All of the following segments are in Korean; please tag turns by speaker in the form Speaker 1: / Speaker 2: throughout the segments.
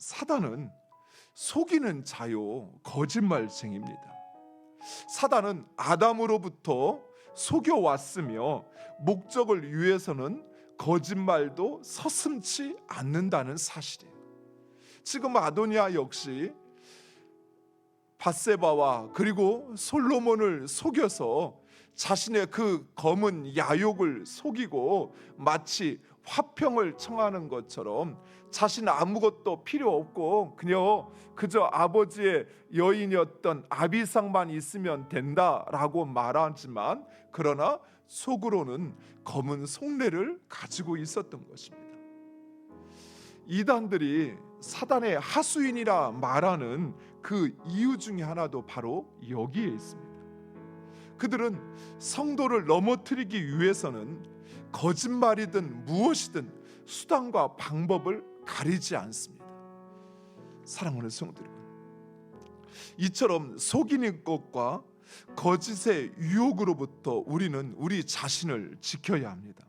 Speaker 1: 사단은 속이는 자요 거짓말쟁입니다. 사단은 아담으로부터 속여왔으며 목적을 위해서는 거짓말도 서슴지 않는다는 사실이에요. 지금 아도니아 역시 밧세바와 그리고 솔로몬을 속여서 자신의 그 검은 야욕을 속이고 마치 화평을 청하는 것처럼 자신 아무것도 필요 없고 그저 아버지의 여인이었던 아비상만 있으면 된다라고 말하지만 그러나 속으로는 검은 속내를 가지고 있었던 것입니다. 이단들이 사단의 하수인이라 말하는 그 이유 중에 하나도 바로 여기에 있습니다. 그들은 성도를 넘어뜨리기 위해서는 거짓말이든 무엇이든 수단과 방법을 가리지 않습니다. 사랑하는 성도 여러분, 이처럼 속이는 것과 거짓의 유혹으로부터 우리는 우리 자신을 지켜야 합니다.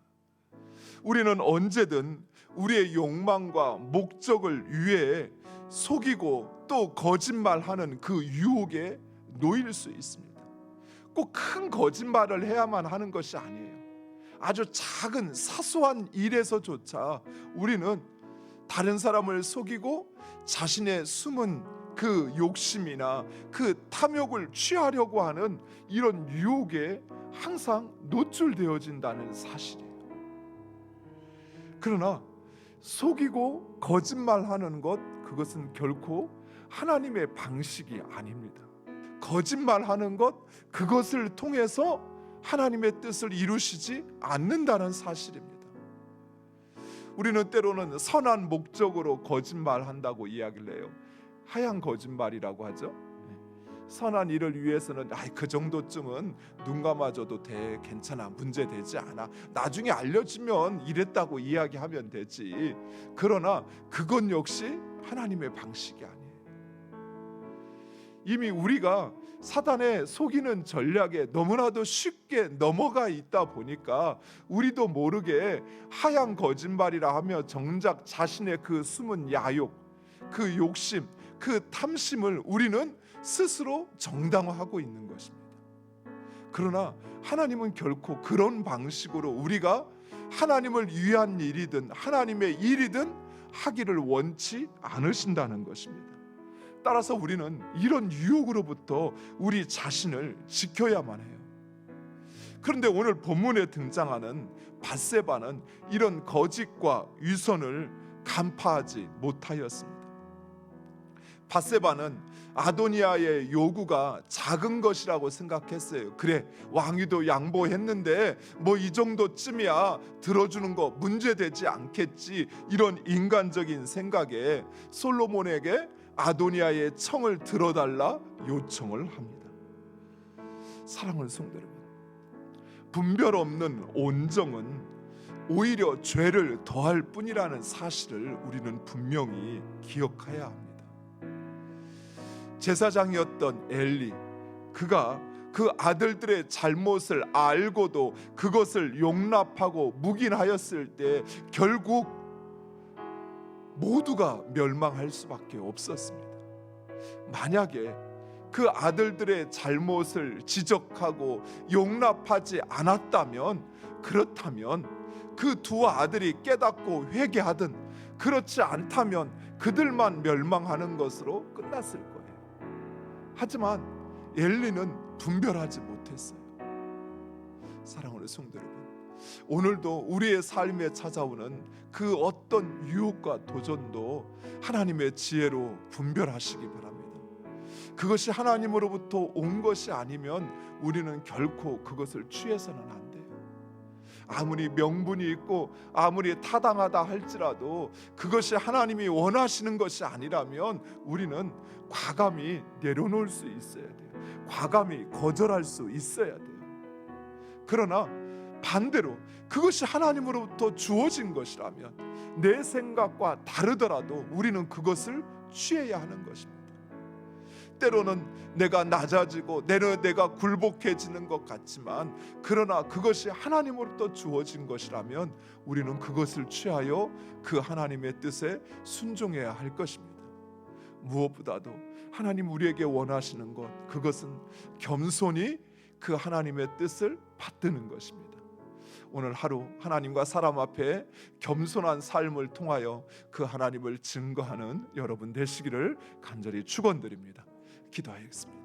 Speaker 1: 우리는 언제든 우리의 욕망과 목적을 위해 속이고 또 거짓말하는 그 유혹에 놓일 수 있습니다. 꼭 큰 거짓말을 해야만 하는 것이 아니에요. 아주 작은 사소한 일에서조차 우리는 다른 사람을 속이고 자신의 숨은 그 욕심이나 그 탐욕을 취하려고 하는 이런 유혹에 항상 노출되어진다는 사실이에요. 그러나 속이고 거짓말하는 것, 그것은 결코 하나님의 방식이 아닙니다. 거짓말하는 것, 그것을 통해서 하나님의 뜻을 이루시지 않는다는 사실입니다. 우리는 때로는 선한 목적으로 거짓말한다고 이야기를 해요. 하얀 거짓말이라고 하죠. 선한 일을 위해서는 그 정도쯤은 눈 감아줘도 돼, 괜찮아, 문제되지 않아, 나중에 알려주면 이랬다고 이야기하면 되지. 그러나 그건 역시 하나님의 방식이 아니에요. 이미 우리가 사단의 속이는 전략에 너무나도 쉽게 넘어가 있다 보니까 우리도 모르게 하얀 거짓말이라 하며 정작 자신의 그 숨은 야욕, 그 욕심, 그 탐심을 우리는 스스로 정당화하고 있는 것입니다. 그러나 하나님은 결코 그런 방식으로 우리가 하나님을 위한 일이든 하나님의 일이든 하기를 원치 않으신다는 것입니다. 따라서 우리는 이런 유혹으로부터 우리 자신을 지켜야만 해요. 그런데 오늘 본문에 등장하는 밧세바는 이런 거짓과 위선을 간파하지 못하였습니다. 밧세바는 아도니아의 요구가 작은 것이라고 생각했어요. 그래, 왕위도 양보했는데 뭐 이 정도쯤이야 들어주는 거 문제되지 않겠지, 이런 인간적인 생각에 솔로몬에게 아도니아의 청을 들어달라 요청을 합니다. 사랑하는 성도 여러분, 분별 없는 온정은 오히려 죄를 더할 뿐이라는 사실을 우리는 분명히 기억해야 합니다. 제사장이었던 엘리, 그가 그 아들들의 잘못을 알고도 그것을 용납하고 묵인하였을 때 결국 모두가 멸망할 수밖에 없었습니다. 만약에 그 아들들의 잘못을 지적하고 용납하지 않았다면, 그렇다면 그 두 아들이 깨닫고 회개하든 그렇지 않다면 그들만 멸망하는 것으로 끝났을 거예요. 하지만 엘리는 분별하지 못했어요. 사랑하는 성도 여러분, 오늘도 우리의 삶에 찾아오는 그 어떤 유혹과 도전도 하나님의 지혜로 분별하시기 바랍니다. 그것이 하나님으로부터 온 것이 아니면 우리는 결코 그것을 취해서는 안 돼요. 아무리 명분이 있고 아무리 타당하다 할지라도 그것이 하나님이 원하시는 것이 아니라면 우리는 과감히 내려놓을 수 있어야 돼요. 과감히 거절할 수 있어야 돼요. 그러나 반대로 그것이 하나님으로부터 주어진 것이라면, 내 생각과 다르더라도 우리는 그것을 취해야 하는 것입니다. 때로는 내가 낮아지고 내가 굴복해지는 것 같지만, 그러나 그것이 하나님으로부터 주어진 것이라면 우리는 그것을 취하여 그 하나님의 뜻에 순종해야 할 것입니다. 무엇보다도 하나님 우리에게 원하시는 것, 그것은 겸손히 그 하나님의 뜻을 받드는 것입니다. 오늘 하루 하나님과 사람 앞에 겸손한 삶을 통하여 그 하나님을 증거하는 여러분 되시기를 간절히 축원드립니다. 기도하겠습니다.